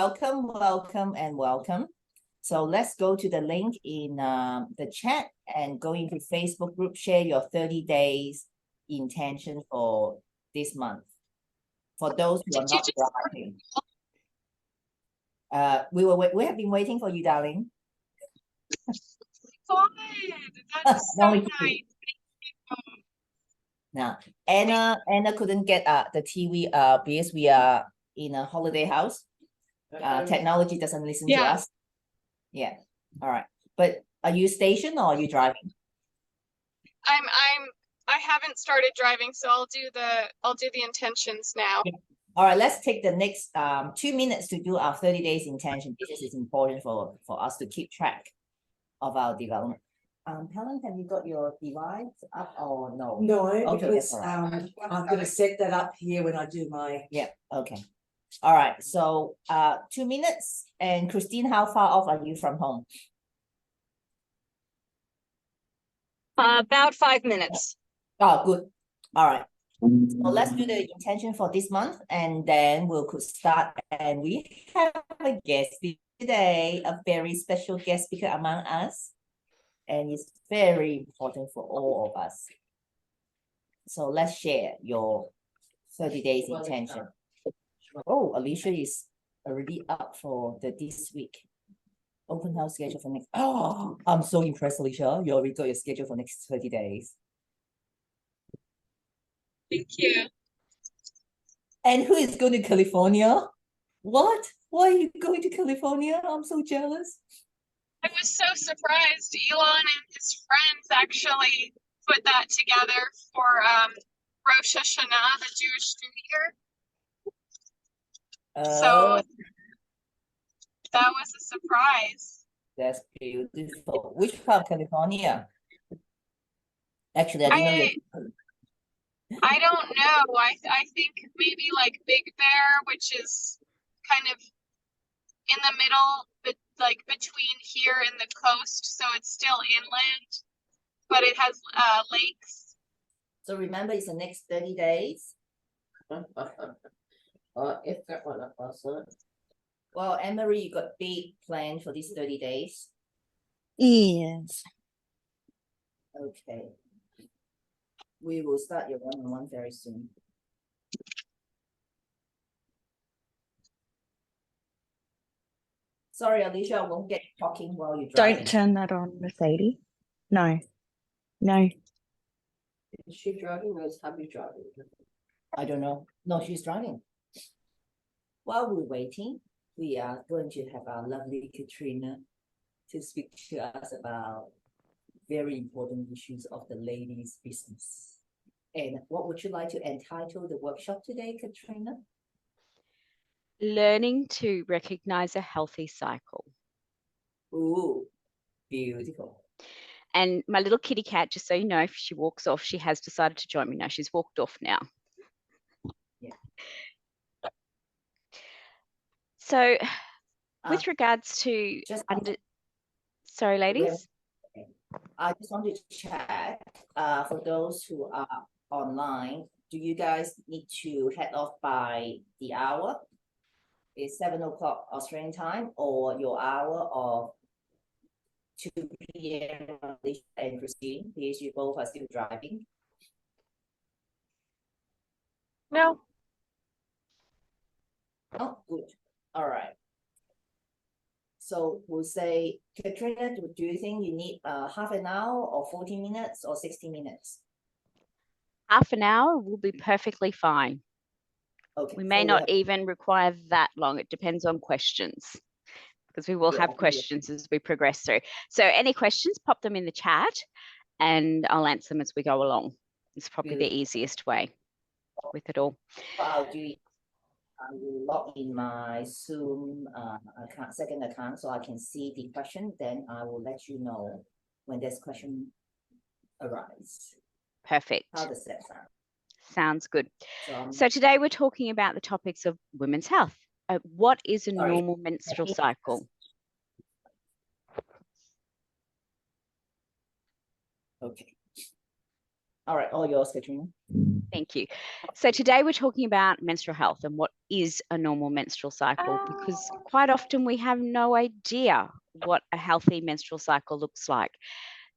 welcome, welcome, and welcome. So let's go to the link in the chat and go into Facebook group, share your 30 days intention for this month. For those who are not driving. We have been waiting for you, darling. That's so nice. Now, Anna couldn't get the TV because we are in a holiday house. Technology doesn't listen to us. Yeah. All right. But are you stationed or are you driving? I haven't started driving, so I'll do the intentions now. Yeah. All right, let's take the next 2 minutes to do our 30 days intention. This is important for us to keep track of our development. Helen, have you got your device up or no? No, okay, because right. I'm going to set that up here when I do my... Yeah, okay. All right, so 2 minutes. And Christine, how far off are you from home? About 5 minutes. Oh, good. All right. So let's do the intention for this month, and then we'll start. And we have a guest speaker today, a very special guest speaker among us. And it's very important for all of us. So let's share your 30 days intention. Oh, Alicia is already up for this week. Open house schedule for next. Oh, I'm so impressed, Alicia. You already got your schedule for next 30 days. Thank you. And who is going to California? What? Why are you going to California? I'm so jealous. I was so surprised. Elon and his friends actually put that together for Rosh Hashanah, the Jewish New Year. So that was a surprise. That's beautiful. Which part of California? Actually, I didn't know. I don't know. I think maybe like Big Bear, which is kind of in the middle, but like between here and the coast, so it's still inland, but it has lakes. So remember, it's the next 30 days. Well, Anne-Marie, you got big plan for these 30 days? Yes. Okay. We will start your one-on-one very soon. Sorry, Alicia, I won't get talking while you're driving. Don't turn that on, Mercedes. No. No. Is she driving or is hubby driving? I don't know. No, she's driving. While we're waiting, we are going to have our lovely Katrina to speak to us about very important issues of the ladies' business. And what would you like to entitle the workshop today, Katrina? Learning to recognize a healthy cycle. Ooh, beautiful. And my little kitty cat, just so you know, if she walks off, she has decided to join me now. She's walked off now. Yeah. So with regards to sorry, ladies. I just wanted to check for those who are online, do you guys need to head off by the hour? Is 7 o'clock Australian time or your hour of 2 p.m. and Christine, because you both are still driving? No. Oh, good. All right. So we'll say, Katrina, do you think you need half an hour or 40 minutes or 60 minutes? Half an hour will be perfectly fine. Okay. We may not even require that long. It depends on questions, because we will have questions as we progress through. So any questions, pop them in the chat and I'll answer them as we go along. It's probably the easiest way with it all. I'll do it. I will log in my Zoom account, second account, so I can see the question. Then I will let you know when this question arises. Perfect. How does that sound? Sounds good. So today we're talking about the topics of women's health. What is a normal menstrual cycle? Okay. All right, all yours, Katrina. Thank you. So today we're talking about menstrual health and what is a normal menstrual cycle, because quite often we have no idea what a healthy menstrual cycle looks like.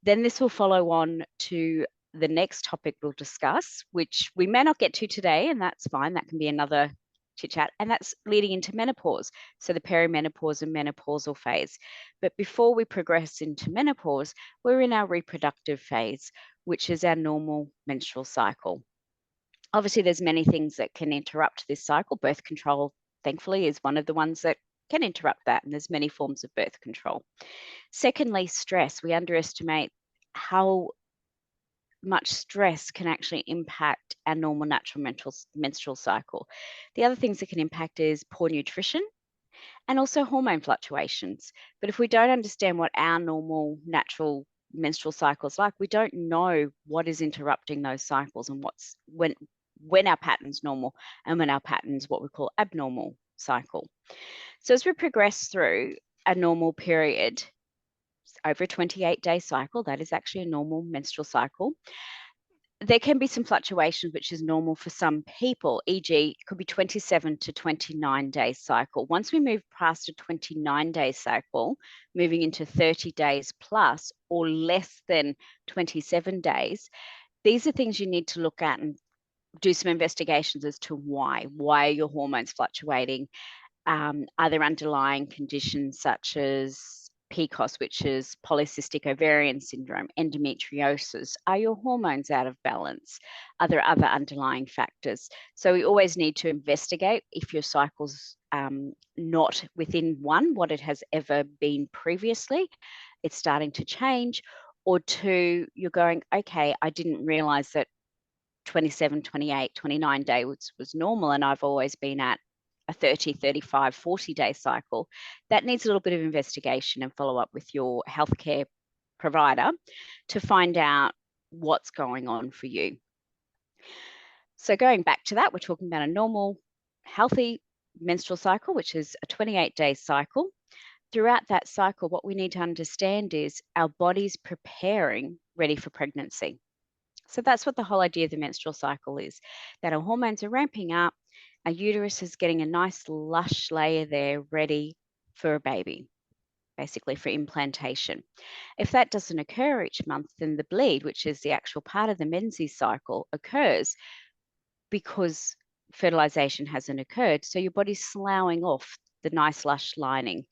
Then this will follow on to the next topic we'll discuss, which we may not get to today, and that's fine. That can be another chit chat, and that's leading into menopause. So the perimenopause and menopausal phase. But before we progress into menopause, we're in our reproductive phase, which is our normal menstrual cycle. Obviously, there's many things that can interrupt this cycle. Birth control, thankfully, is one of the ones that can interrupt that, and there's many forms of birth control. Secondly, stress. We underestimate how much stress can actually impact our normal natural menstrual cycle. The other things that can impact is poor nutrition and also hormone fluctuations. But if we don't understand what our normal natural menstrual cycle is like, we don't know what is interrupting those cycles and what's when our pattern's normal and when our pattern's what we call abnormal cycle. So as we progress through a normal period, over a 28-day cycle, that is actually a normal menstrual cycle, there can be some fluctuations, which is normal for some people, e.g. it could be 27 to 29 day cycle. Once we move past a 29-day cycle, moving into 30 days plus or less than 27 days, these are things you need to look at and do some investigations as to why. Why are your hormones fluctuating? Are there underlying conditions such as PCOS, which is polycystic ovarian syndrome, endometriosis? Are your hormones out of balance? Are there other underlying factors? So we always need to investigate if your cycle's not within one, what it has ever been previously, it's starting to change, or two, you're going, okay, I didn't realize that 27, 28, 29 day was normal, and I've always been at a 30, 35, 40 day cycle. That needs a little bit of investigation and follow up with your healthcare provider to find out what's going on for you. So going back to that, we're talking about a normal, healthy menstrual cycle, which is a 28-day cycle. Throughout that cycle, what we need to understand is our body's preparing ready for pregnancy. So that's what the whole idea of the menstrual cycle is, that our hormones are ramping up, our uterus is getting a nice lush layer there ready for a baby, basically for implantation. If that doesn't occur each month, then the bleed, which is the actual part of the menses cycle, occurs because fertilization hasn't occurred. So your body's sloughing off the nice lush lining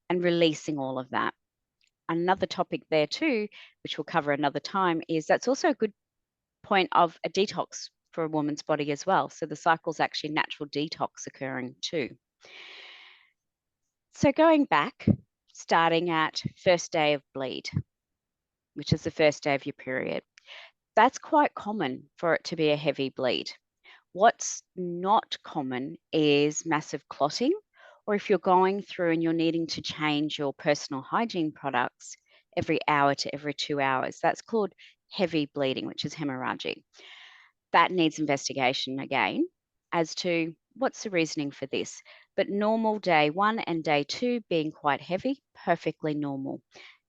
and releasing all of that. Another topic there too, which we'll cover another time, is that's also a good point of a detox for a woman's body as well. So the cycle's actually natural detox occurring too. So going back, starting at first day of bleed, which is the first day of your period, that's quite common for it to be a heavy bleed. What's not common is massive clotting, or if you're going through and you're needing to change your personal hygiene products every hour to every 2 hours. That's called heavy bleeding, which is hemorrhagic. That needs investigation again as to what's the reasoning for this. But normal day 1 and day 2 being quite heavy, perfectly normal.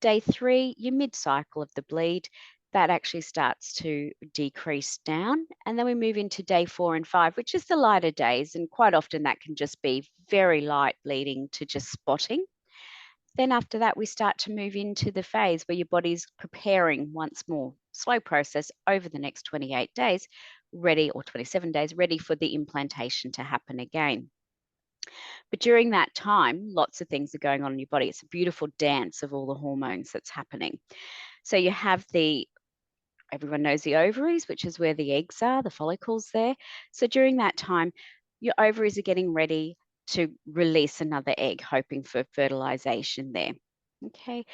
Day 3, your mid-cycle of the bleed, that actually starts to decrease down. And then we move into day 4 and 5, which is the lighter days. And quite often that can just be very light bleeding to just spotting. Then after that, we start to move into the phase where your body's preparing once more, slow process over the next 28 days, ready, or 27 days, ready for the implantation to happen again. But during that time, lots of things are going on in your body. It's a beautiful dance of all the hormones that's happening. So you have everyone knows the ovaries, which is where the eggs are, the follicles there. So during that time, your ovaries are getting ready to release another egg, hoping for fertilization there. Okay.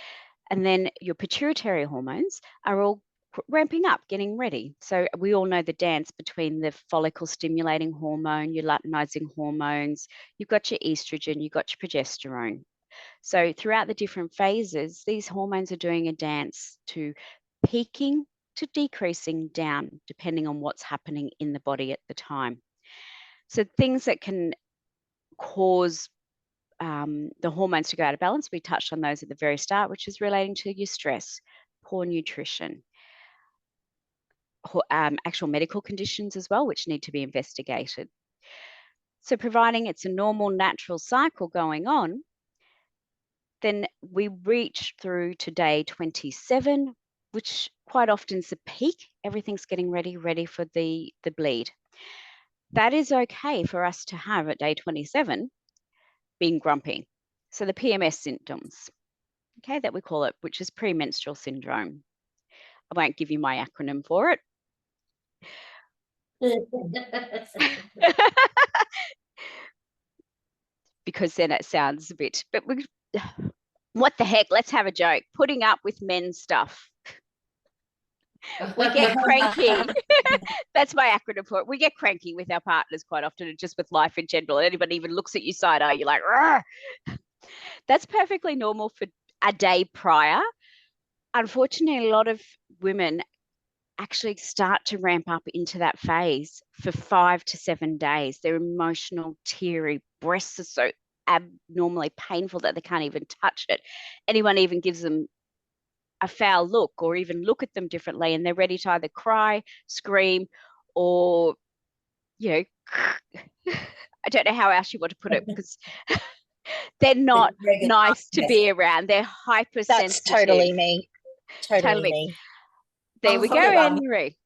And then your pituitary hormones are all ramping up, getting ready. So we all know the dance between the follicle stimulating hormone, your luteinizing hormones, you've got your estrogen, you've got your progesterone. So throughout the different phases, these hormones are doing a dance to peaking to decreasing down, depending on what's happening in the body at the time. So things that can cause the hormones to go out of balance, we touched on those at the very start, which is relating to your stress, poor nutrition, actual medical conditions as well, which need to be investigated. So providing it's a normal, natural cycle going on, then we reach through to day 27, which quite often is the peak. Everything's getting ready for the bleed. That is okay for us to have at day 27 being grumpy. So the PMS symptoms, okay, that we call it, which is premenstrual syndrome. I won't give you my acronym for it. Because then it sounds a bit, but what the heck, let's have a joke. Putting up with men's stuff. We get cranky. That's my acronym for it. We get cranky with our partners quite often, and just with life in general. Anybody even looks at you side eye, you're like, "Rrr." That's perfectly normal for a day prior. Unfortunately, a lot of women actually start to ramp up into that phase for 5 to 7 days. They're emotional, teary, breasts are so abnormally painful that they can't even touch it. Anyone even gives them a foul look or even look at them differently, and they're ready to either cry, scream, or, you know, I don't know how else you want to put it, because they're not nice to be around. They're hypersensitive. That's totally me. Totally me. There we go, Anne-Marie.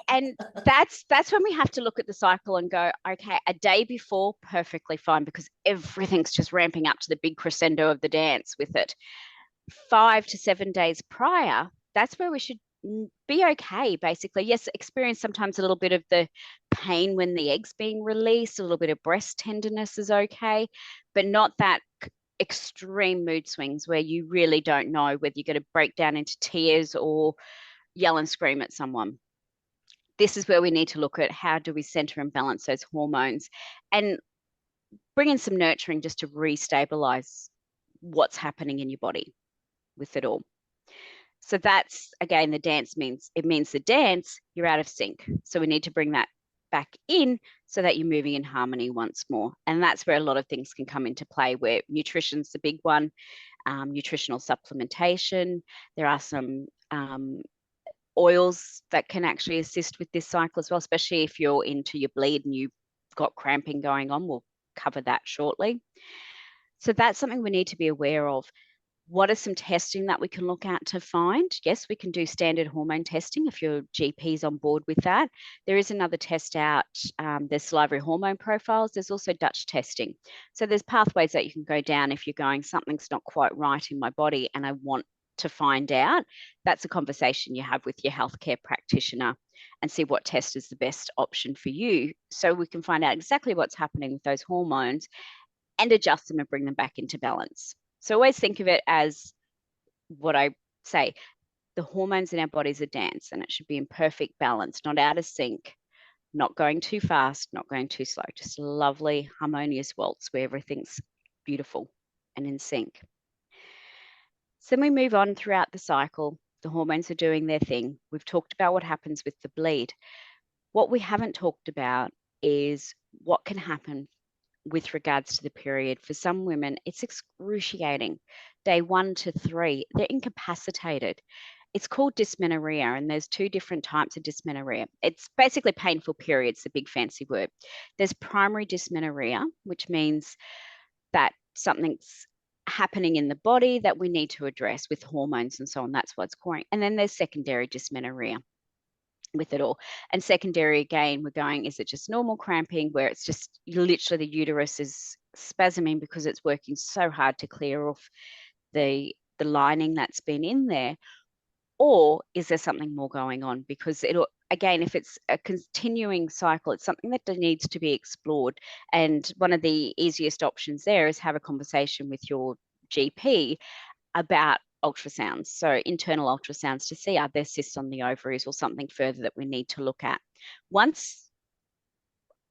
And that's when we have to look at the cycle and go, okay, a day before, perfectly fine, because everything's just ramping up to the big crescendo of the dance with it. 5 to 7 days prior, that's where we should be okay, basically. Yes, experience sometimes a little bit of the pain when the egg's being released, a little bit of breast tenderness is okay, but not that extreme mood swings where you really don't know whether you're going to break down into tears or yell and scream at someone. This is where we need to look at how do we center and balance those hormones and bring in some nurturing just to restabilize what's happening in your body with it all. So that's, again, the dance means the dance, you're out of sync. So we need to bring that back in so that you're moving in harmony once more. And that's where a lot of things can come into play, where nutrition's the big one, nutritional supplementation. There are some oils that can actually assist with this cycle as well, especially if you're into your bleed and you've got cramping going on. We'll cover that shortly. So that's something we need to be aware of. What are some testing that we can look at to find? Yes, we can do standard hormone testing if your GP's on board with that. There is another test out. There's salivary hormone profiles. There's also Dutch testing. So there's pathways that you can go down if you're going, something's not quite right in my body and I want to find out. That's a conversation you have with your healthcare practitioner and see what test is the best option for you, so we can find out exactly what's happening with those hormones and adjust them and bring them back into balance. So always think of it as what I say, the hormones in our bodies are dance, and it should be in perfect balance, not out of sync, not going too fast, not going too slow, just a lovely harmonious waltz where everything's beautiful and in sync. So then we move on throughout the cycle. The hormones are doing their thing. We've talked about what happens with the bleed. What we haven't talked about is what can happen with regards to the period. For some women, it's excruciating. Day 1 to 3, they're incapacitated. It's called dysmenorrhea, and there's 2 different types of dysmenorrhea. It's basically painful periods, the big fancy word. There's primary dysmenorrhea, which means that something's happening in the body that we need to address with hormones and so on. That's what's calling. And then there's secondary dysmenorrhea with it all. And secondary, again, we're going, is it just normal cramping where it's just literally the uterus is spasming because it's working so hard to clear off the lining that's been in there? Or is there something more going on? Because it'll, again, if it's a continuing cycle, it's something that needs to be explored. And one of the easiest options there is have a conversation with your GP about ultrasounds, so internal ultrasounds, to see are there cysts on the ovaries or something further that we need to look at. Once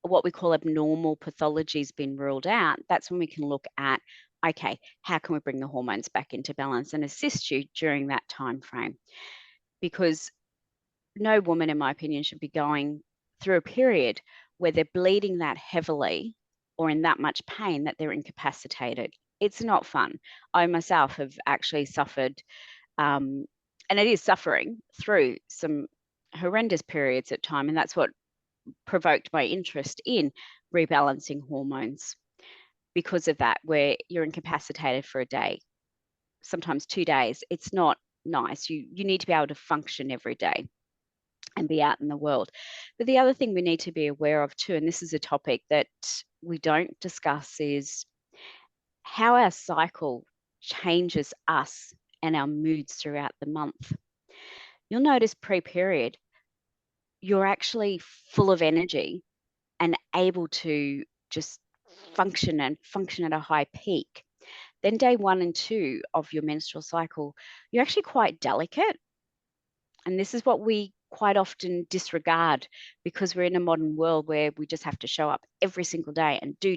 what we call abnormal pathology has been ruled out, that's when we can look at, okay, how can we bring the hormones back into balance and assist you during that time frame? Because no woman, in my opinion, should be going through a period where they're bleeding that heavily or in that much pain that they're incapacitated. It's not fun. I myself have actually suffered, and it is suffering through some horrendous periods at time, and that's what provoked my interest in rebalancing hormones. Because of that, where you're incapacitated for a day, sometimes 2 days, it's not nice. You need to be able to function every day and be out in the world. But the other thing we need to be aware of too, and this is a topic that we don't discuss, is how our cycle changes us and our moods throughout the month. You'll notice pre-period, you're actually full of energy and able to just function at a high peak. Then day 1 and 2 of your menstrual cycle, you're actually quite delicate. And this is what we quite often disregard because we're in a modern world where we just have to show up every single day and do.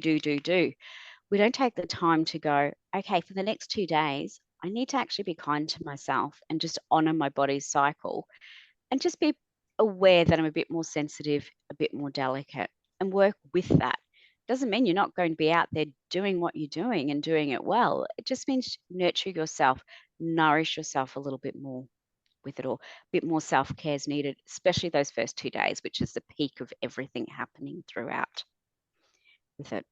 We don't take the time to go, okay, for the next 2 days, I need to actually be kind to myself and just honor my body's cycle and just be aware that I'm a bit more sensitive, a bit more delicate, and work with that. Doesn't mean you're not going to be out there doing what you're doing and doing it well. It just means nurture yourself, nourish yourself a little bit more with it all. A bit more self-care is needed, especially those first 2 days, which is the peak of everything happening throughout with it.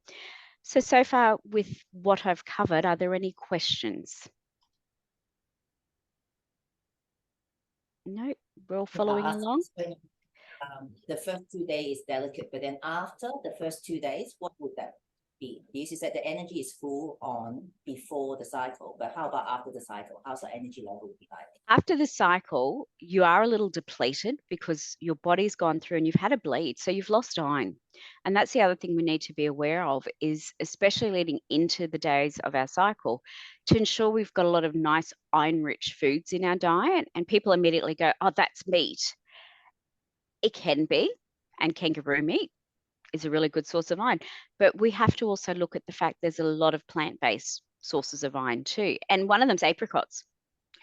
So far with what I've covered, are there any questions? No, we're all following along. The first 2 days is delicate, but then after the first 2 days, what would that be? This is that the energy is full on before the cycle, but how about after the cycle? How's the energy level be like? After the cycle, you are a little depleted because your body's gone through and you've had a bleed, so you've lost iron. And that's the other thing we need to be aware of, is especially leading into the days of our cycle, to ensure we've got a lot of nice iron-rich foods in our diet. And people immediately go, oh, that's meat. It can be, and kangaroo meat is a really good source of iron. But we have to also look at the fact there's a lot of plant-based sources of iron too. And one of them's apricots.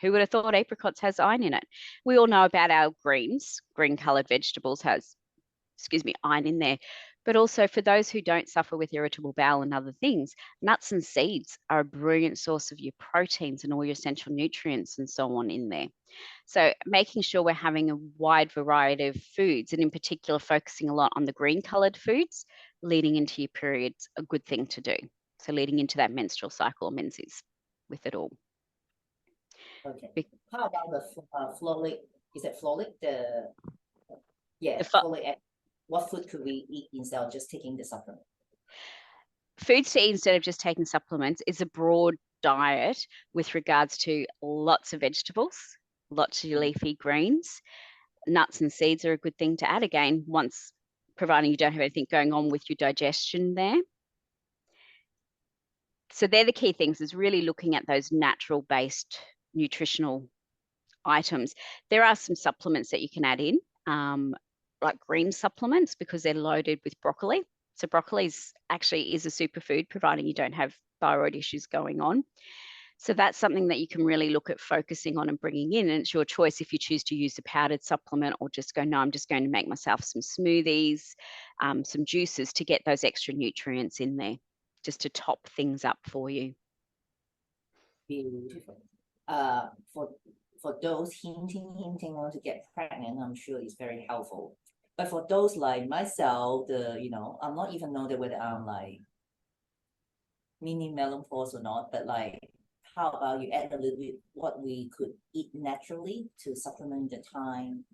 Who would have thought apricots has iron in it? We all know about our greens. Green coloured vegetables has, iron in there. But also for those who don't suffer with irritable bowel and other things, nuts and seeds are a brilliant source of your proteins and all your essential nutrients and so on in there. So making sure we're having a wide variety of foods, and in particular focusing a lot on the green coloured foods leading into your periods, a good thing to do. So leading into that menstrual cycle or menses with it all. Okay. How about the folate? Is it folate? Folate. What food could we eat instead of just taking the supplement? Foods to eat instead of just taking supplements is a broad diet with regards to lots of vegetables, lots of leafy greens. Nuts and seeds are a good thing to add, again, once providing you don't have anything going on with your digestion there. So they're the key things, is really looking at those natural based nutritional items. There are some supplements that you can add in, like green supplements, because they're loaded with broccoli. So broccoli is a superfood, providing you don't have thyroid issues going on. So that's something that you can really look at focusing on and bringing in. And it's your choice if you choose to use a powdered supplement or just go, no, I'm just going to make myself some smoothies, some juices to get those extra nutrients in there, just to top things up for you. Beautiful. For those hinting want to get pregnant, I'm sure it's very helpful. But for those like myself, I'm not even know whether I'm like mini menopause or not, but like, how about you add a little bit what we could eat naturally to supplement the time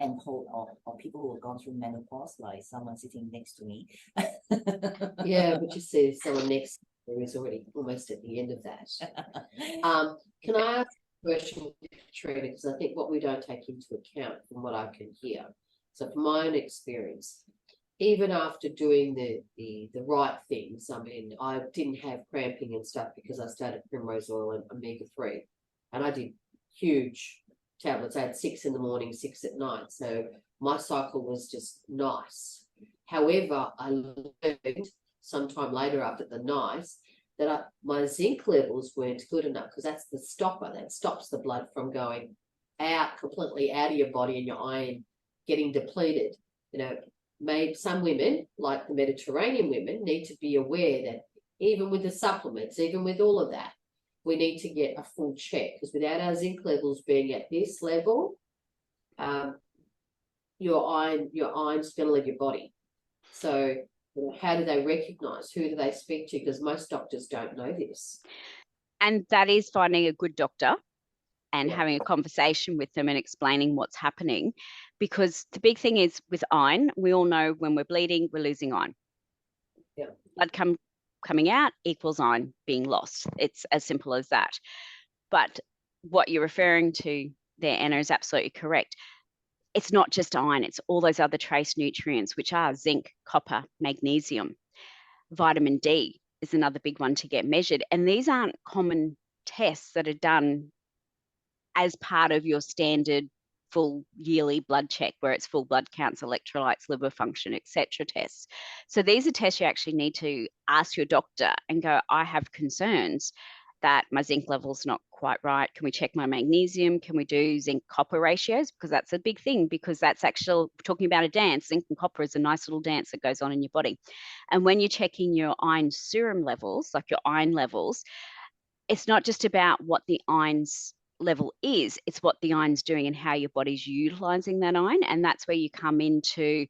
and hold or people who have gone through menopause, like someone sitting next to me. Yeah, but you see, someone next to me is already almost at the end of that. Can I ask a question, Katrina? Because I think what we don't take into account from what I can hear. So from my own experience, even after doing the right things, I mean, I didn't have cramping and stuff because I started primrose oil and omega-3, and I did huge tablets. I had 6 in the morning, 6 at night. So my cycle was just nice. However, I learned sometime later after the nice that my zinc levels weren't good enough, because that's the stopper that stops the blood from going out completely out of your body and your iron getting depleted. Some women, like the Mediterranean women, need to be aware that even with the supplements, even with all of that, we need to get a full check, because without our zinc levels being at this level, your iron's going to leave your body. So how do they recognize? Who do they speak to? Because most doctors don't know this. And that is finding a good doctor and Yeah. having a conversation with them and explaining what's happening. Because the big thing is with iron, we all know when we're bleeding, we're losing iron. Yeah. Blood coming out equals iron being lost. It's as simple as that. But what you're referring to there, Anna, is absolutely correct. It's not just iron, it's all those other trace nutrients, which are zinc, copper, magnesium. Vitamin D is another big one to get measured. And these aren't common tests that are done as part of your standard full yearly blood check, where it's full blood counts, electrolytes, liver function, etc. tests. So these are tests you actually need to ask your doctor and go, I have concerns that my zinc level's not quite right. Can we check my magnesium? Can we do zinc copper ratios? Because that's a big thing, because that's actually talking about a dance. Zinc and copper is a nice little dance that goes on in your body. And when you're checking your iron serum levels, like your iron levels, it's not just about what the iron's level is, it's what the iron's doing and how your body's utilizing that iron. And that's where you come into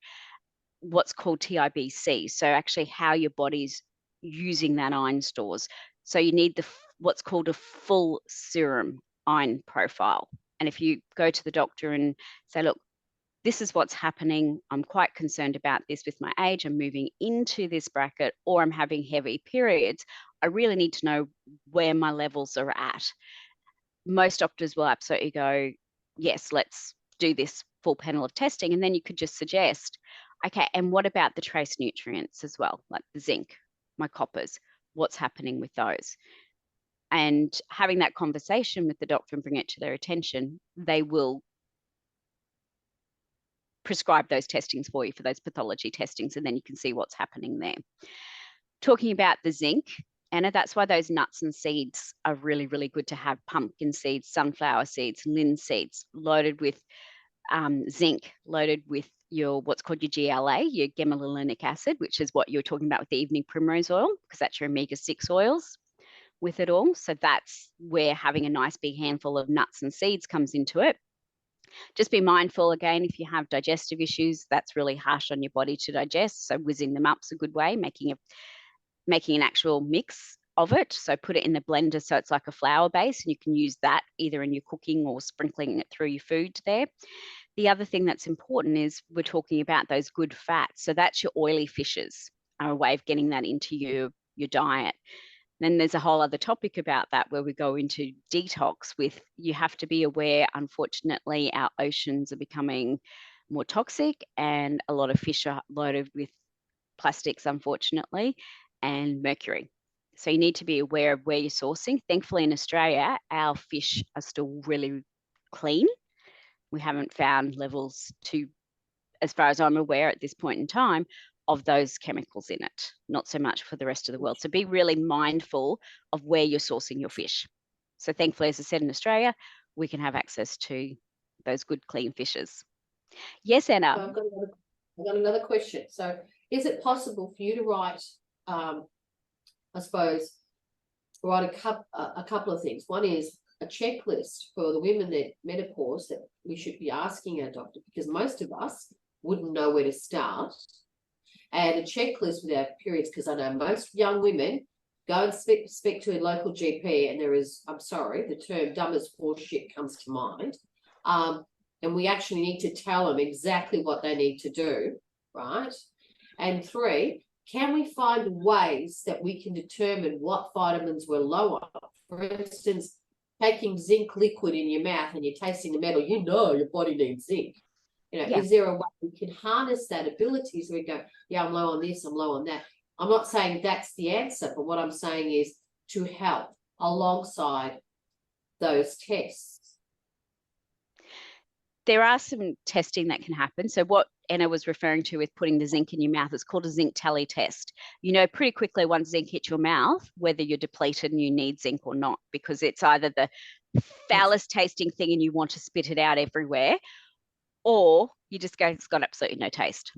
what's called TIBC. So actually how your body's using that iron stores. So you need what's called a full serum iron profile. And if you go to the doctor and say, look, this is what's happening, I'm quite concerned about this with my age, I'm moving into this bracket, or I'm having heavy periods, I really need to know where my levels are at. Most doctors will absolutely go, yes, let's do this full panel of testing. And then you could just suggest, okay, and what about the trace nutrients as well, like the zinc, my coppers, what's happening with those? And having that conversation with the doctor and bring it to their attention, they will prescribe those testings for you, for those pathology testings, and then you can see what's happening there. Talking about the zinc, Anna, that's why those nuts and seeds are really, really good to have. Pumpkin seeds, sunflower seeds, linseeds, loaded with zinc, loaded with your what's called your GLA, your gamma-linolenic acid, which is what you're talking about with the evening primrose oil, because that's your omega-6 oils with it all. So that's where having a nice big handful of nuts and seeds comes into it. Just be mindful, again, if you have digestive issues, that's really harsh on your body to digest. So whizzing them up's a good way, making an actual mix of it. So put it in the blender so it's like a flour base, and you can use that either in your cooking or sprinkling it through your food there. The other thing that's important is we're talking about those good fats. So that's your oily fishes, are a way of getting that into your diet. Then there's a whole other topic about that where we go into detox with, you have to be aware, unfortunately, our oceans are becoming more toxic and a lot of fish are loaded with plastics, unfortunately, and mercury. So you need to be aware of where you're sourcing. Thankfully, in Australia, our fish are still really clean. We haven't found levels to, as far as I'm aware at this point in time, of those chemicals in it, not so much for the rest of the world. So be really mindful of where you're sourcing your fish. So thankfully, as I said, in Australia, we can have access to those good, clean fishes. Yes, Anna? So I've got another question. So is it possible for you to write, I suppose, write a couple of things? One is a checklist for the women that menopause that we should be asking our doctor, because most of us wouldn't know where to start. And a checklist with our periods, because I know most young women go and speak to a local GP, and there is, I'm sorry, the term dumb as horseshit comes to mind. And we actually need to tell them exactly what they need to do, right? And 3, can we find ways that we can determine what vitamins we're low on? For instance, taking zinc liquid in your mouth and you're tasting the metal, you know your body needs zinc. You know, is there a way we can harness that ability so we go, yeah, I'm low on this, I'm low on that. I'm not saying that's the answer, but what I'm saying is to help alongside those tests. There are some testing that can happen. So what Anna was referring to with putting the zinc in your mouth is called a zinc tally test. You know pretty quickly once zinc hits your mouth whether you're depleted and you need zinc or not, because it's either the foulest tasting thing and you want to spit it out everywhere, or you just go, it's got absolutely no taste.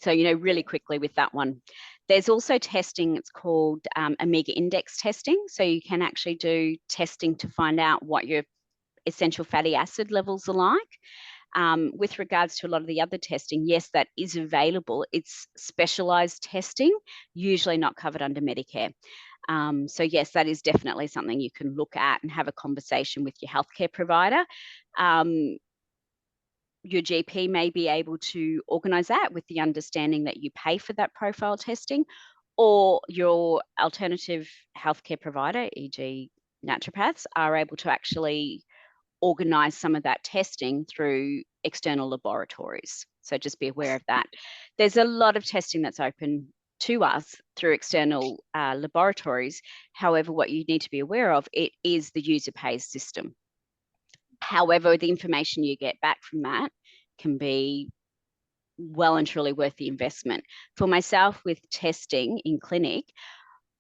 So, you know, really quickly with that one. There's also testing, it's called omega index testing. So you can actually do testing to find out what your essential fatty acid levels are like. With regards to a lot of the other testing, yes, that is available. It's specialized testing, usually not covered under Medicare. So yes, that is definitely something you can look at and have a conversation with your healthcare provider. Your GP may be able to organise that with the understanding that you pay for that profile testing, or your alternative healthcare provider, e.g. naturopaths, are able to actually organise some of that testing through external laboratories. So just be aware of that. There's a lot of testing that's open to us through external laboratories. However, what you need to be aware of, it is the user pays system. However, the information you get back from that can be well and truly worth the investment. For myself, with testing in clinic,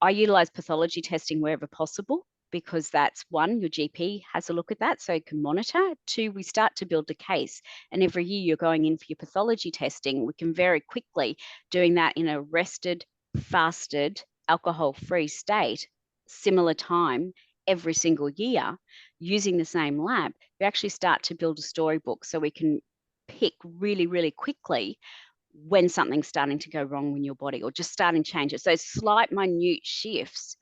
I utilize pathology testing wherever possible, because that's one, your GP has a look at that so you can monitor. Two, we start to build a case. And every year you're going in for your pathology testing, we can very quickly, doing that in a rested, fasted, alcohol-free state, similar time every single year, using the same lab, we actually start to build a storybook so we can pick really, really quickly when something's starting to go wrong in your body or just starting to change it. So slight, minute shifts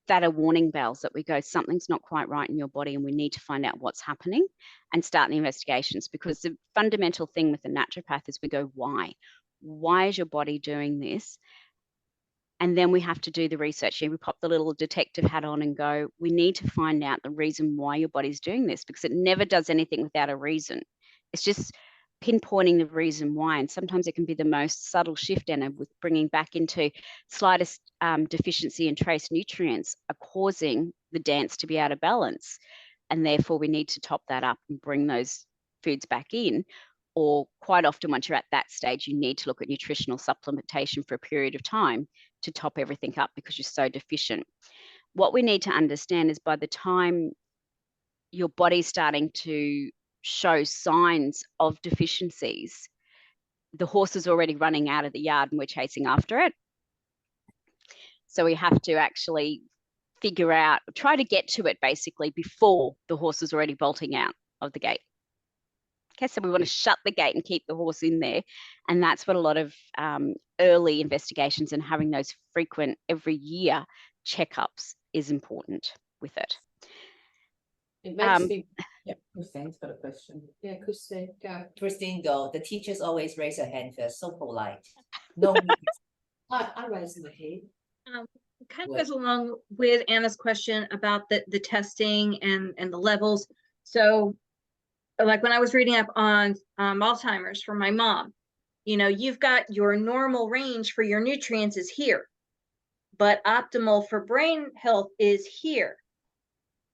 that are warning bells that we go, something's not quite right in your body and we need to find out what's happening and start the investigations. Because the fundamental thing with the naturopath is we go, why? Why is your body doing this? And then we have to do the research. We pop the little detective hat on and go, we need to find out the reason why your body's doing this, because it never does anything without a reason. It's just pinpointing the reason why. And sometimes it can be the most subtle shift, Anna, with bringing back into slightest deficiency and trace nutrients are causing the dance to be out of balance. And therefore we need to top that up and bring those foods back in. Or quite often, once you're at that stage, you need to look at nutritional supplementation for a period of time to top everything up because you're so deficient. What we need to understand is by the time your body's starting to show signs of deficiencies, the horse is already running out of the yard and we're chasing after it. So we have to actually figure out, try to get to it basically before the horse is already bolting out of the gate. Okay, so we want to shut the gate and keep the horse in there. And that's what a lot of early investigations and having those frequent every year checkups is important with it. It makes me, Yeah, Christine's got a question. yeah, Christine, go. Christine, go. The teachers always raise her hand first, so polite. No, I raised my hand. Kind of What? goes along with Anna's question about the testing and the levels. So like when I was reading up on Alzheimer's for my mom, you know, you've got your normal range for your nutrients is here, but optimal for brain health is here.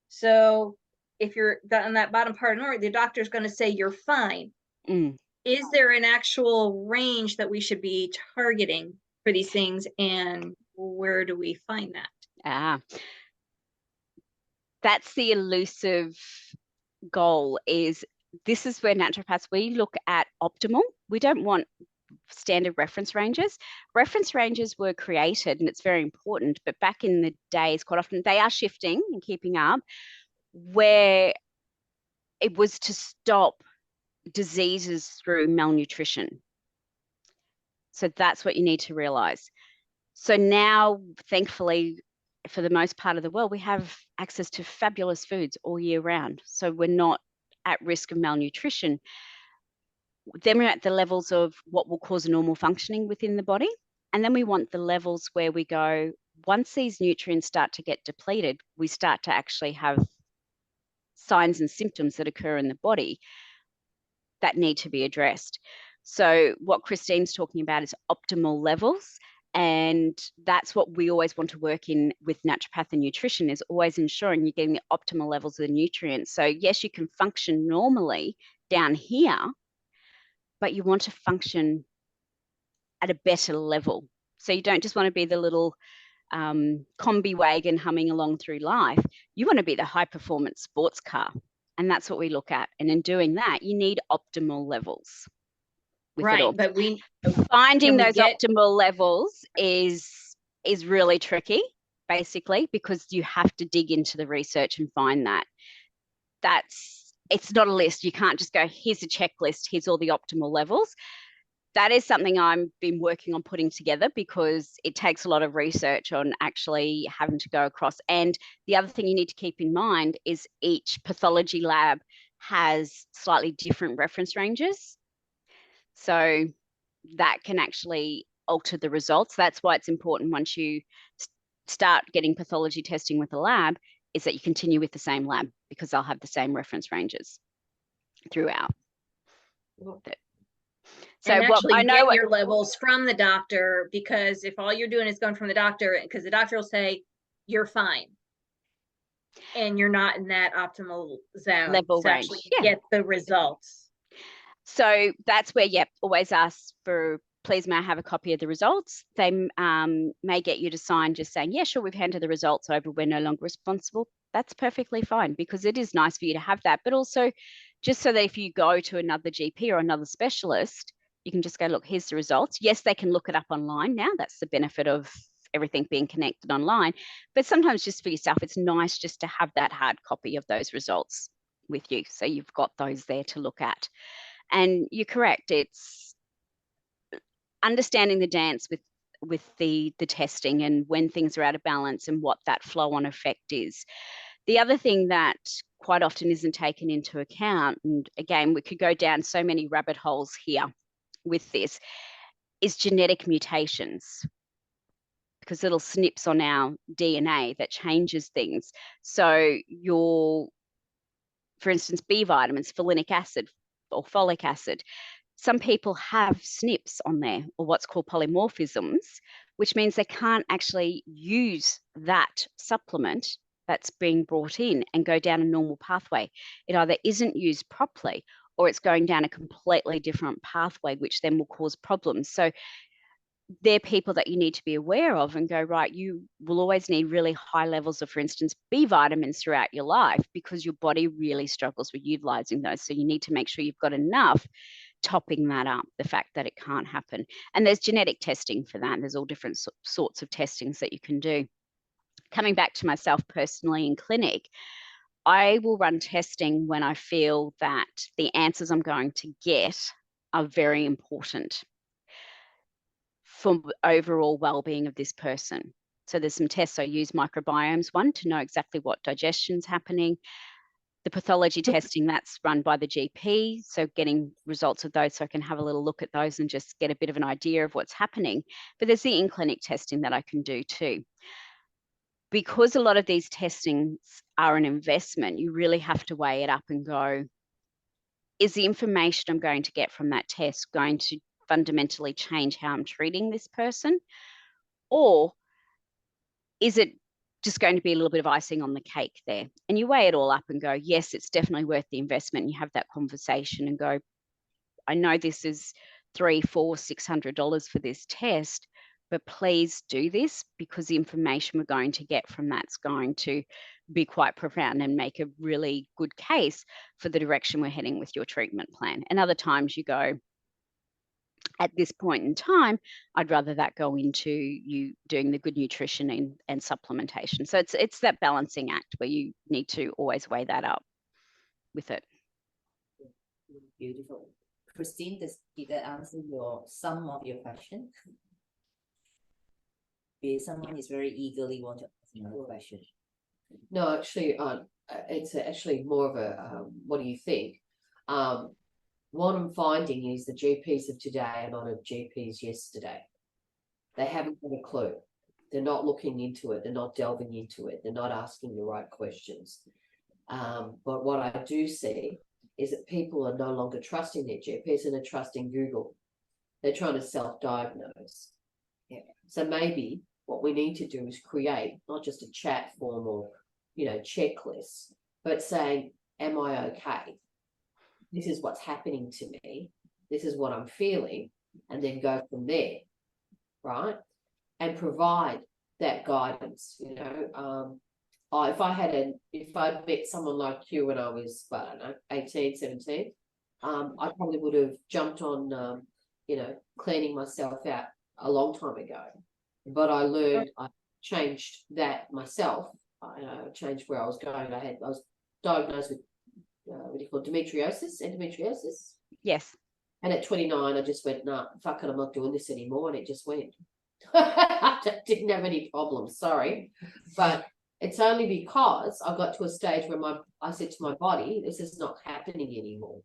So if you're in that bottom part of the doctor's going to say you're fine. Is there an actual range that we should be targeting for these things, and where do we find that? That's the elusive goal. Is this is where naturopaths, we look at optimal. We don't want standard reference ranges. Reference ranges were created, and it's very important, but back in the days, quite often they are shifting and keeping up, where it was to stop diseases through malnutrition. So that's what you need to realize. So now, thankfully, for the most part of the world, we have access to fabulous foods all year round. So we're not at risk of malnutrition. Then we're at the levels of what will cause normal functioning within the body. And then we want the levels where we go, once these nutrients start to get depleted, we start to actually have signs and symptoms that occur in the body that need to be addressed. So what Christine's talking about is optimal levels. And that's what we always want to work in with naturopath and nutrition, is always ensuring you're getting the optimal levels of the nutrients. So yes, you can function normally down here, but you want to function at a better level. So you don't just want to be the little combi wagon humming along through life. You want to be the high performance sports car. And that's what we look at. And in doing that, you need optimal levels. Right, but finding those optimal levels is really tricky, basically, because you have to dig into the research and find that. it's not a list. You can't just go, here's a checklist, here's all the optimal levels. That is something I've been working on putting together because it takes a lot of research on actually having to go across. And the other thing you need to keep in mind is each pathology lab has slightly different reference ranges. So that can actually alter the results. That's why it's important once you start getting pathology testing with a lab is that you continue with the same lab because they'll have the same reference ranges throughout. So and what actually I know get what your levels from the doctor, because if all you're doing is going from the doctor, because the doctor will say you're fine and you're not in that optimal zone level to range, actually yeah. get the results. So that's where, yep, always ask for, please may I have a copy of the results. They may get you to sign just saying, yeah, sure, we've handed the results over, we're no longer responsible. That's perfectly fine because it is nice for you to have that, but also just so that if you go to another GP or another specialist, you can just go, look, here's the results. Yes, they can look it up online now. That's the benefit of everything being connected online. But sometimes just for yourself, it's nice just to have that hard copy of those results with you. So you've got those there to look at. And you're correct. It's understanding the dance with the testing and when things are out of balance and what that flow on effect is. The other thing that quite often isn't taken into account, and again, we could go down so many rabbit holes here with this, is genetic mutations, because little snips on our DNA that changes things. So for instance, B vitamins, folinic acid or folic acid, some people have SNPs on there, or what's called polymorphisms, which means they can't actually use that supplement that's being brought in and go down a normal pathway. It either isn't used properly or it's going down a completely different pathway, which then will cause problems. So they're people that you need to be aware of and go, right, you will always need really high levels of, for instance, B vitamins throughout your life because your body really struggles with utilizing those. So you need to make sure you've got enough topping that up, the fact that it can't happen. And there's genetic testing for that. There's all different sorts of testings that you can do. Coming back to myself personally in clinic, I will run testing when I feel that the answers I'm going to get are very important for overall well-being of this person. So there's some tests. I use microbiomes, one, to know exactly what digestion's happening. The pathology testing, that's run by the GP. So getting results of those so I can have a little look at those and just get a bit of an idea of what's happening. But there's the in-clinic testing that I can do too. Because a lot of these testings are an investment, you really have to weigh it up and go, is the information I'm going to get from that test going to fundamentally change how I'm treating this person? Or is it just going to be a little bit of icing on the cake there? And you weigh it all up and go, yes, it's definitely worth the investment. And you have that conversation and go, I know this is $300, $400, $600 for this test, but please do this because the information we're going to get from that's going to be quite profound and make a really good case for the direction we're heading with your treatment plan. And other times you go, at this point in time, I'd rather that go into you doing the good nutrition and supplementation. So it's that balancing act where you need to always weigh that up with it. Beautiful. Christine, did that answer some of your question? Someone is very eagerly want to ask another question. No, actually, it's actually more of a what do you think? What I'm finding is the GPs of today are not of GPs yesterday. They haven't got a clue. They're not looking into it. They're not delving into it. They're not asking the right questions. But what I do see is that people are no longer trusting their GPs and are trusting Google. They're trying to self-diagnose. Yeah. So maybe what we need to do is create not just a chat form or, checklists, but saying, am I okay? This is what's happening to me. This is what I'm feeling. And then go from there, right? And provide that guidance, if I'd met someone like you when I was, 18, 17, I probably would have jumped on, cleaning myself out a long time ago. But I learned, I changed that myself. I changed where I was going. I was diagnosed with what do you call it, endometriosis. Yes. And at 29, I just went, nah, fuck it, I'm not doing this anymore. And it just went. I didn't have any problems, sorry. But it's only because I got to a stage where I said to my body, this is not happening anymore.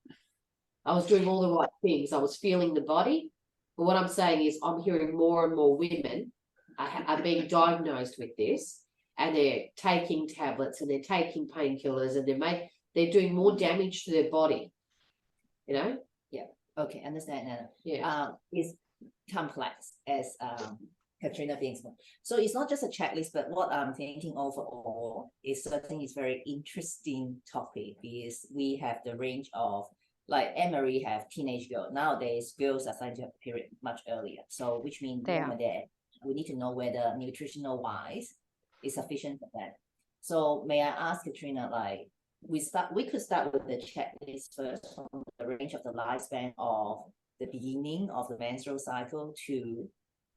I was doing all the right things. I was feeling the body. But what I'm saying is I'm hearing more and more women are being diagnosed with this, and they're taking tablets and they're taking painkillers, and they're doing more damage to their body, you know? Okay, understand, Anna. Yeah. It's complex as Katrina being small. So it's not just a checklist, but what I'm thinking overall is certainly is very interesting topic, because we have the range of, like Emery have teenage girls. Nowadays, girls are starting to have period much earlier. So which means They are. we need to know whether nutritional wise is sufficient for that. So may I ask Katrina, like, we could start with the checklist first, from the range of the lifespan of the beginning of the menstrual cycle to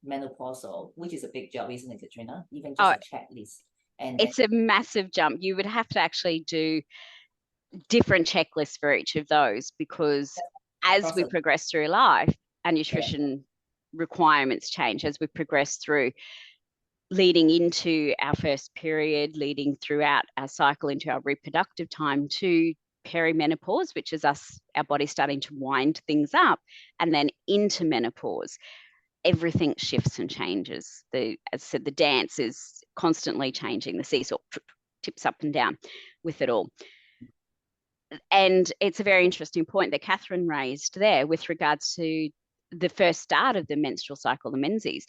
menopausal, which is a big job, isn't it, Katrina? Even just a checklist. And It's a massive jump. You would have to actually do different checklists for each of those, because as we progress through life, our nutrition requirements change as we progress through, leading into our first period, leading throughout our cycle into our reproductive time, to perimenopause, which is our body starting to wind things up, and then into menopause. Everything shifts and changes. As I said, the dance is constantly changing. The seesaw tips up and down with it all. And it's a very interesting point that Catherine raised there with regards to the first start of the menstrual cycle, the menses.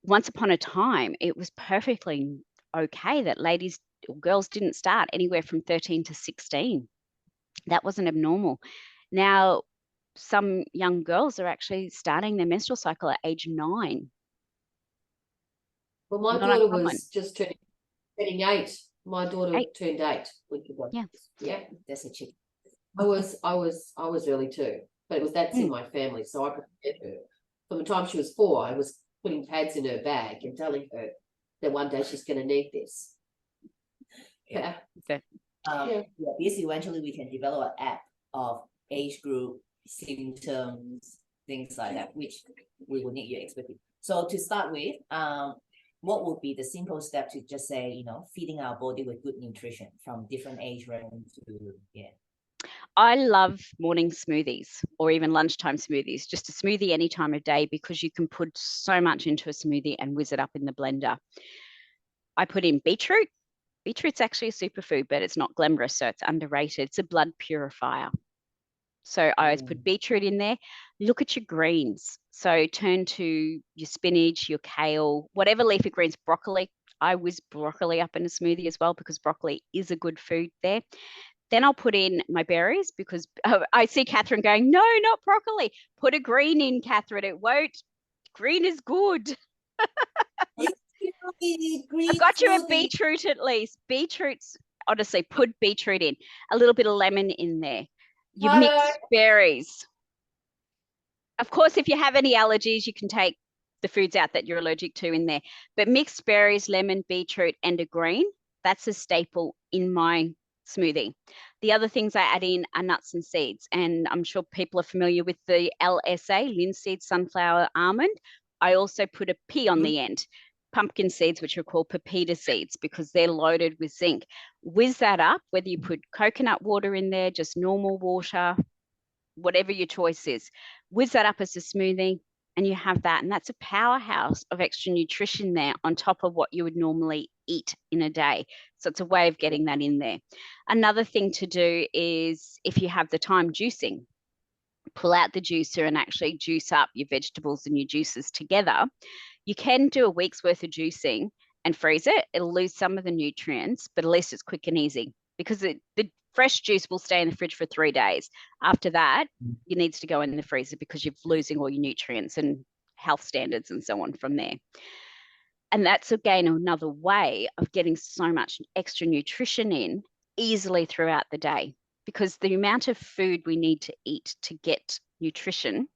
Once upon a time, it was perfectly okay that ladies or girls didn't start anywhere from 13 to 16. That wasn't abnormal. Now, some young girls are actually starting their menstrual cycle at age 9. Well, my Not daughter uncommon. was just turning 8. My daughter 8. turned 8 weeks ago. Yeah. Yeah. that's a chick. I was early too, but that's in my family. So I prepared her. From the time she was 4, I was putting pads in her bag and telling her that one day she's going to need this. Yeah. Okay. This eventually we can develop an app of age group, symptoms, things like that, which we will need your expertise. So to start with, what would be the simple step to just say, feeding our body with good nutrition from different age range to, I love morning smoothies or even lunchtime smoothies, just a smoothie any time of day, because you can put so much into a smoothie and whiz it up in the blender. I put in beetroot. Beetroot's actually a superfood, but it's not glamorous, so it's underrated. It's a blood purifier. So I always put beetroot in there. Look at your greens. So turn to your spinach, your kale, whatever leafy greens, broccoli. I whiz broccoli up in a smoothie as well, because broccoli is a good food there. Then I'll put in my berries, because I see Catherine going, no, not broccoli. Put a green in, Catherine. It won't. Green is good. I've got you a beetroot at least. Beetroots, honestly, put beetroot in. A little bit of lemon in there. You mix berries. Of course, if you have any allergies, you can take the foods out that you're allergic to in there. But mixed berries, lemon, beetroot, and a green, that's a staple in my smoothie. The other things I add in are nuts and seeds. And I'm sure people are familiar with the LSA, linseed, sunflower, almond. I also put a P on the end. Pumpkin seeds, which are called pepita seeds, because they're loaded with zinc. Whiz that up, whether you put coconut water in there, just normal water, whatever your choice is. Whiz that up as a smoothie, and you have that. And that's a powerhouse of extra nutrition there on top of what you would normally eat in a day. So it's a way of getting that in there. Another thing to do is, if you have the time, juicing. Pull out the juicer and actually juice up your vegetables and your juices together. You can do a week's worth of juicing and freeze it. It'll lose some of the nutrients, but at least it's quick and easy, because the fresh juice will stay in the fridge for 3 days. After that, it needs to go in the freezer, because you're losing all your nutrients and health standards and so on from there. And that's, again, another way of getting so much extra nutrition in easily throughout the day, because the amount of food we need to eat to get nutrition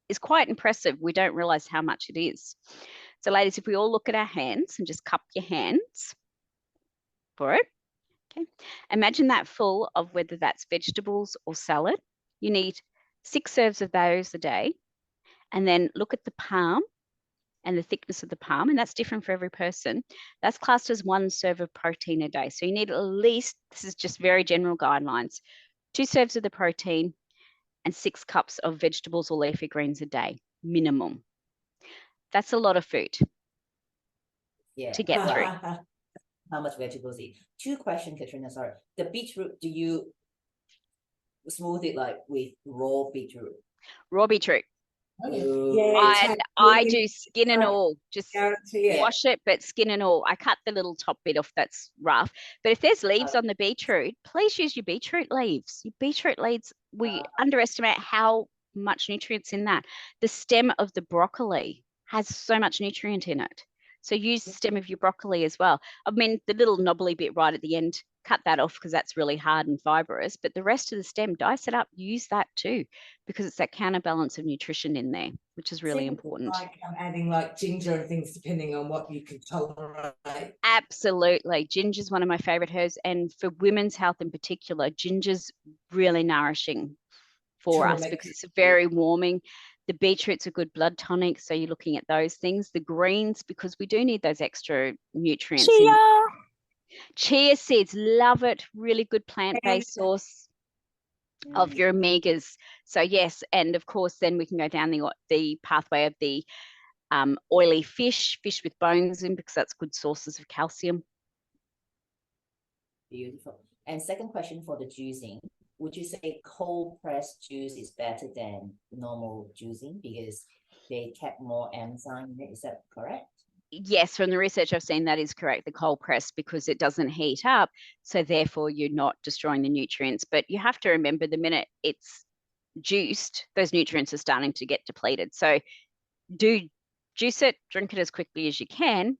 is quite impressive. We don't realize how much it is. So ladies, if we all look at our hands and just cup your hands for it, Okay, imagine that full of whether that's vegetables or salad. You need 6 serves of those a day. And then look at the palm and the thickness of the palm, and that's different for every person. That's classed as 1 serve of protein a day. So you need at least, this is just very general guidelines, 2 serves of the protein and 6 cups of vegetables or leafy greens a day, minimum. That's a lot of food Yeah. to get through. How much vegetables eat? 2 questions, Katrina. Sorry. The beetroot, do you smooth it like with raw beetroot? Raw beetroot. Oh. I do skin and all, just Guarantee it. wash it, but skin and all. I cut the little top bit off that's rough. But if there's leaves on the beetroot, please use your beetroot leaves. Your beetroot leaves, we underestimate how much nutrients in that. The stem of the broccoli has so much nutrient in it. So use the stem of your broccoli as well. I mean, the little knobbly bit right at the end, cut that off because that's really hard and fibrous. But the rest of the stem, dice it up, use that too, because it's that counterbalance of nutrition in there, which is really important. Like I'm adding like ginger and things depending on what you can tolerate. Absolutely. Ginger's one of my favorite herbs. And for women's health in particular, ginger's really nourishing for us because it's very warming. The beetroot's a good blood tonic. So you're looking at those things. The greens, because we do need those extra nutrients. Chia seeds, love it. Really good plant-based source of your omegas. So yes, and of course, then we can go down the pathway of the oily fish with bones in, because that's good sources of calcium. Beautiful. And second question for the juicing. Would you say cold pressed juice is better than normal juicing because they kept more enzyme in it? Is that correct? Yes, from the research I've seen, that is correct. The cold press, because it doesn't heat up, so therefore you're not destroying the nutrients. But you have to remember, the minute it's juiced, those nutrients are starting to get depleted. So do juice it, drink it as quickly as you can.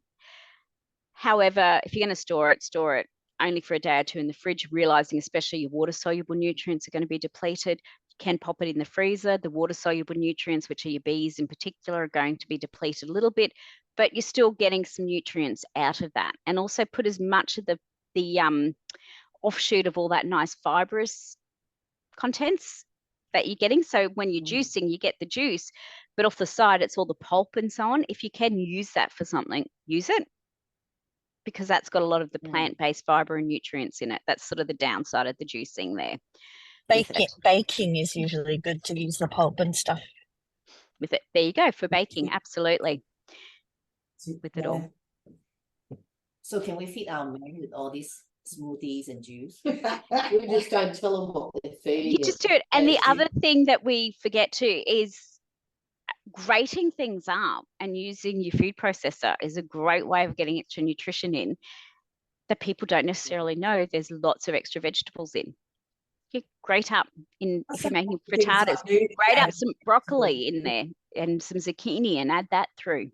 However, if you're going to store it only for a day or two in the fridge, realizing especially your water-soluble nutrients are going to be depleted. You can pop it in the freezer. The water-soluble nutrients, which are your Bs in particular, are going to be depleted a little bit, but you're still getting some nutrients out of that. And also put as much of the offshoot of all that nice fibrous contents that you're getting. So when you're juicing, you get the juice, but off the side, it's all the pulp and so on. If you can use that for something, use it, because that's got a lot of the plant-based fiber and nutrients in it. That's sort of the downside of the juicing there. Baking is usually good to use the pulp and stuff. With it. There you go, for baking, absolutely. With it all. So can we feed our men with all these smoothies and juice? We just don't tell them what they're feeding. You just do it. And the other thing that we forget too is grating things up and using your food processor is a great way of getting extra nutrition in that people don't necessarily know. There's lots of extra vegetables in. You grate up if you're making frittatas, grate up some broccoli in there and some zucchini and add that through.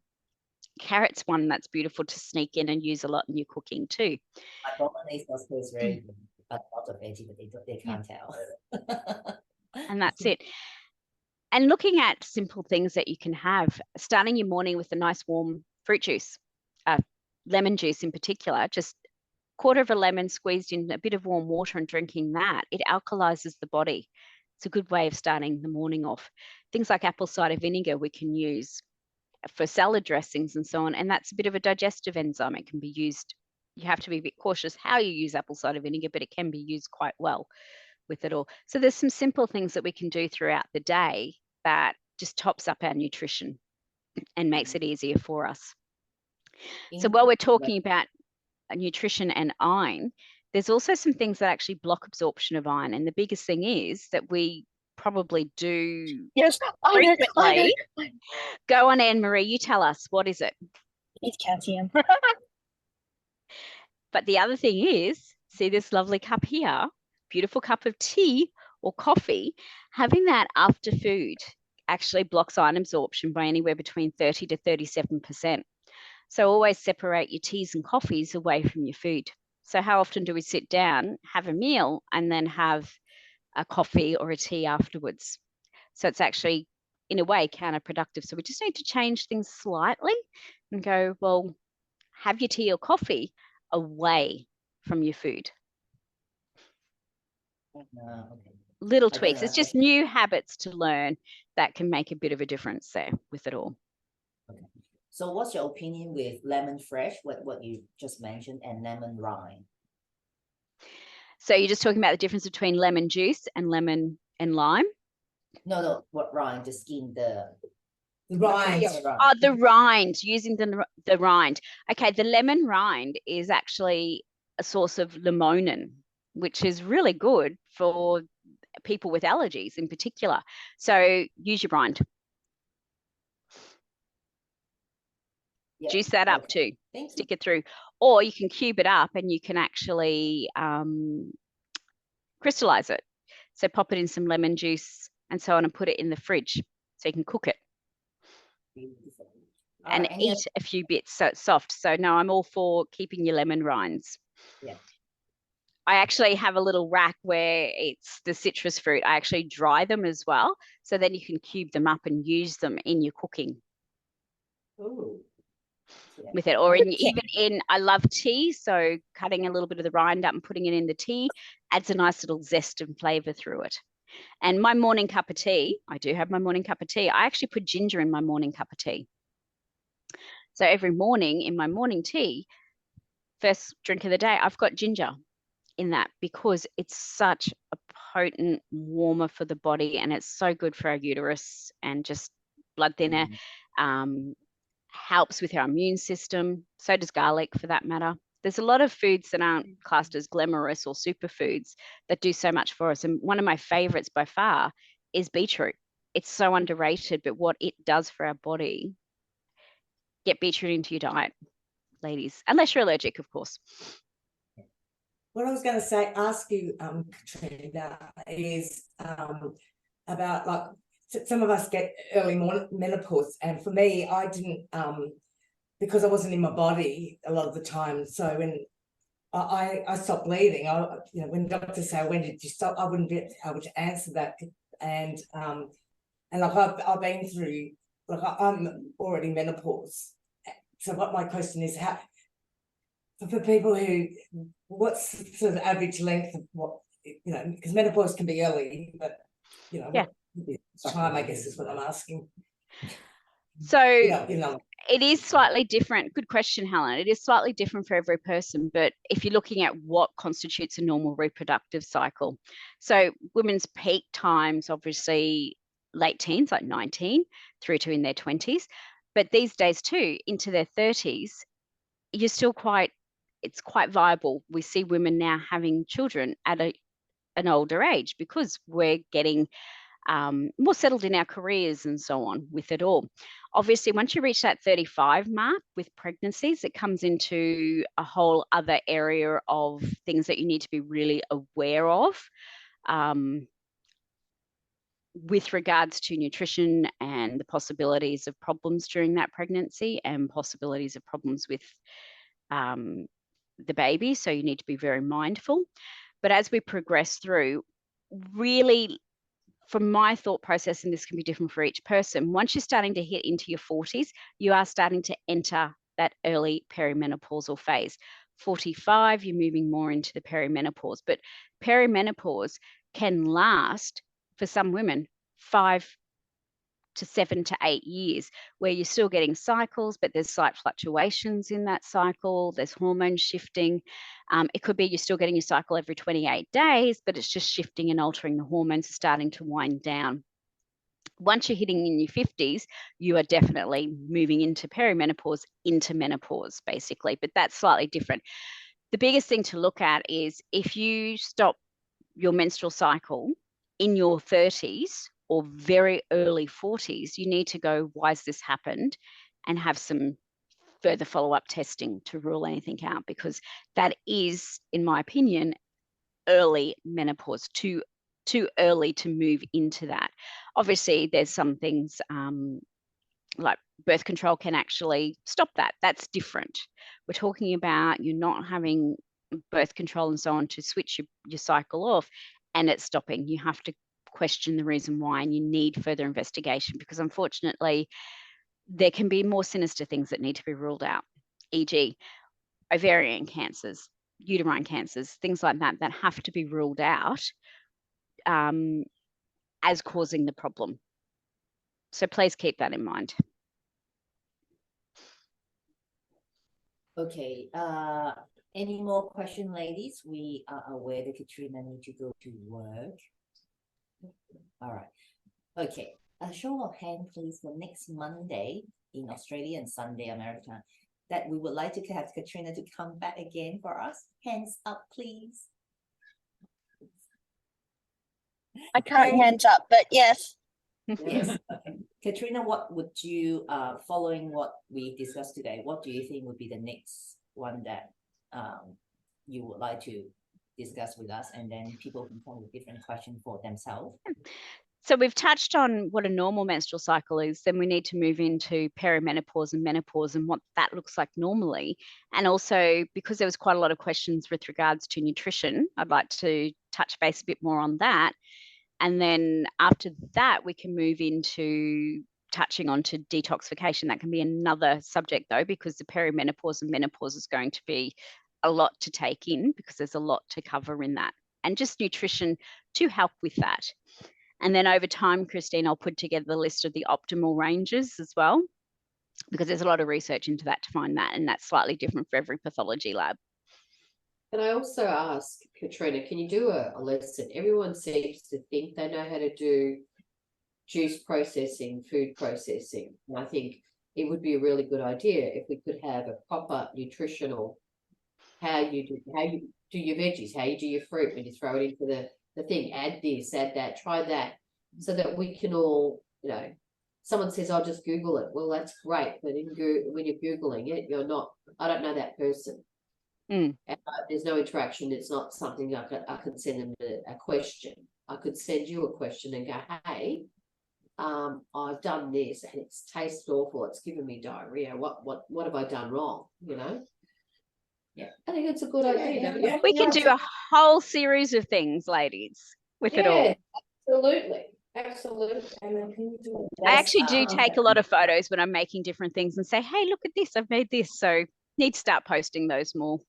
Carrot's one that's beautiful to sneak in and use a lot in your cooking too. My bolognese sauce is very a lot of veggie, but they can't tell. And that's it. And looking at simple things that you can have, starting your morning with a nice warm fruit juice, lemon juice in particular, just quarter of a lemon squeezed in a bit of warm water and drinking that, it alkalizes the body. It's a good way of starting the morning off. Things like apple cider vinegar we can use for salad dressings and so on, and that's a bit of a digestive enzyme. It can be used, you have to be a bit cautious how you use apple cider vinegar, but it can be used quite well with it all. So there's some simple things that we can do throughout the day that just tops up our nutrition and makes it easier for us. So while we're talking about nutrition and iron, there's also some things that actually block absorption of iron. And the biggest thing is that we probably do Yes, frequently. Go on, Anne-Marie, you tell us, what is it? It's calcium. But the other thing is, see this lovely cup here, beautiful cup of tea or coffee, having that after food actually blocks iron absorption by anywhere between 30 to 37%. So always separate your teas and coffees away from your food. So how often do we sit down, have a meal, and then have a coffee or a tea afterwards? So it's actually, in a way, counterproductive. So we just need to change things slightly and go, well, have your tea or coffee away from your food. No, okay. Little I don't tweaks. know. It's just new habits to learn that can make a bit of a difference there with it all. Okay. So what's your opinion with lemon fresh, what you just mentioned, and lemon rind? So you're just talking about the difference between lemon juice and lemon and lime? No, what rind? The skin, the Right. Yeah, rind. Oh, the rind, using the rind. Okay, the lemon rind is actually a source of limonene, which is really good for people with allergies in particular. So use your rind. Yeah, Juice that up okay. too. Thank you. Stick it through. Or you can cube it up and you can actually crystallize it. So pop it in some lemon juice and so on and put it in the fridge so you can cook it Beautiful. and Alright, any eat a few bits so it's soft. So no, I'm all for keeping your lemon rinds. Yeah. I actually have a little rack where it's the citrus fruit. I actually dry them as well. So then you can cube them up and use them in your cooking Ooh. Yeah. with it. Or in, Okay. even in, I love tea. So cutting a little bit of the rind up and putting it in the tea adds a nice little zest and flavor through it. And my morning cup of tea, I do have my morning cup of tea. I actually put ginger in my morning cup of tea. So every morning in my morning tea, first drink of the day, I've got ginger in that because it's such a potent warmer for the body and it's so good for our uterus and just blood thinner. Helps with our immune system. So does garlic for that matter. There's a lot of foods that aren't classed as glamorous or superfoods that do so much for us. And one of my favorites by far is beetroot. It's so underrated, but what it does for our body, get beetroot into your diet, ladies, unless you're allergic, of course. What I was going to say, ask you, Katrina, is about like some of us get early menopause, and for me, I didn't because I wasn't in my body a lot of the time. So when I stopped bleeding, you know, when doctors say, when did you stop, I wouldn't be able to answer that. And like I've been through, like I'm already menopause. So what my question is, how for people who, what's the sort of average length of what, you know, because menopause can be early, but you know, Yeah. what time, I guess, is what I'm asking. So You know. it is slightly different. Good question, Helen. It is slightly different for every person, but if you're looking at what constitutes a normal reproductive cycle. So women's peak times, obviously late teens, like 19 through to in their 20s. But these days too, into their 30s, you're still it's quite viable. We see women now having children at an older age because we're getting more settled in our careers and so on with it all. Obviously, once you reach that 35 mark with pregnancies, it comes into a whole other area of things that you need to be really aware of with regards to nutrition and the possibilities of problems during that pregnancy and possibilities of problems with the baby. So you need to be very mindful. But as we progress through, really, from my thought process, and this can be different for each person, once you're starting to hit into your 40s, you are starting to enter that early perimenopausal phase. 45, you're moving more into the perimenopause, but perimenopause can last for some women 5 to 7 to 8 years, where you're still getting cycles, but there's slight fluctuations in that cycle. There's hormone shifting. It could be you're still getting your cycle every 28 days, but it's just shifting and altering. The hormones are starting to wind down. Once you're hitting in your 50s, you are definitely moving into perimenopause, into menopause, basically, but that's slightly different. The biggest thing to look at is if you stop your menstrual cycle in your 30s or very early 40s, you need to go, why has this happened? And have some further follow-up testing to rule anything out, because that is, in my opinion, early menopause, too early to move into that. Obviously, there's some things like birth control can actually stop that. That's different. We're talking about you're not having birth control and so on to switch your cycle off and it's stopping. You have to question the reason why, and you need further investigation, because unfortunately there can be more sinister things that need to be ruled out, e.g. ovarian cancers, uterine cancers, things like that have to be ruled out as causing the problem. So please keep that in mind. Okay, any more question, ladies? We are aware that Katrina need to go to work. All right. Okay, a show of hand, please, for next Monday in Australia and Sunday, America, that we would like to have Katrina to come back again for us. Hands up, please. I can't hands up, but yes. Yes. Okay. Katrina, what would you, following what we discussed today, what do you think would be the next one that you would like to discuss with us, and then people can come with different questions for themselves? So we've touched on what a normal menstrual cycle is, then we need to move into perimenopause and menopause and what that looks like normally. And also, because there was quite a lot of questions with regards to nutrition, I'd like to touch base a bit more on that. And then after that, we can move into touching on to detoxification. That can be another subject though, because the perimenopause and menopause is going to be a lot to take in, because there's a lot to cover in that, and just nutrition to help with that. And then over time, Christine, I'll put together the list of the optimal ranges as well, because there's a lot of research into that to find that, and that's slightly different for every pathology lab. Can I also ask, Katrina, can you do a lesson? Everyone seems to think they know how to do juice processing, food processing. And I think it would be a really good idea if we could have a proper nutritional, how you do your veggies, how you do your fruit when you throw it into the thing, add this, add that, try that, so that we can all, you know, someone says, I'll just Google it. Well, that's great. But when you're Googling it, you're not, I don't know that person. Mm. And there's no interaction. It's not something I could send them a question. I could send you a question and go, hey, I've done this and it's tasted awful. It's given me diarrhea. What have I done wrong? You know? Yeah, I think it's a good idea. We can do a whole series of things, ladies, with it all. Absolutely. I actually do take a lot of photos when I'm making different things and say, hey, look at this, I've made this. So need to start posting those more.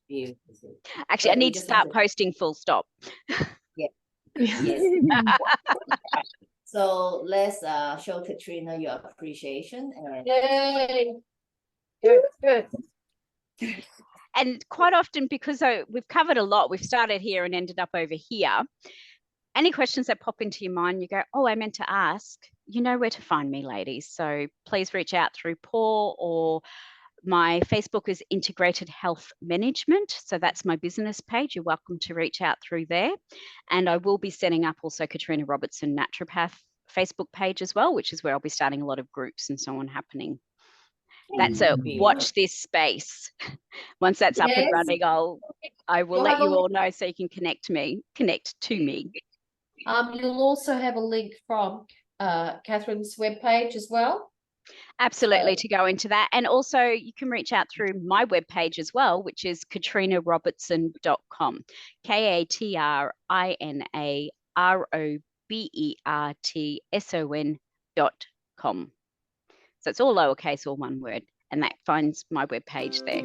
Beautiful. Actually, I need to start posting full stop. Yes. So let's show Katrina your appreciation. And Yay. Good. And quite often, because we've covered a lot, we've started here and ended up over here. Any questions that pop into your mind, you go, oh, I meant to ask, you know where to find me, ladies. So please reach out through Paul, or my Facebook is Integrated Health Management. So that's my business page. You're welcome to reach out through there. And I will be setting up also Katrina Robertson Naturopath Facebook page as well, which is where I'll be starting a lot of groups and so on happening. That's a watch this space. Once that's up and running, I will let you all know so you can connect to me. You'll also have a link from Catherine's webpage as well. Absolutely, to go into that. And also you can reach out through my webpage as well, which is katrinarobertson.com. KatrinaRobertson.com. So it's all lowercase, all one word, and that finds my webpage there.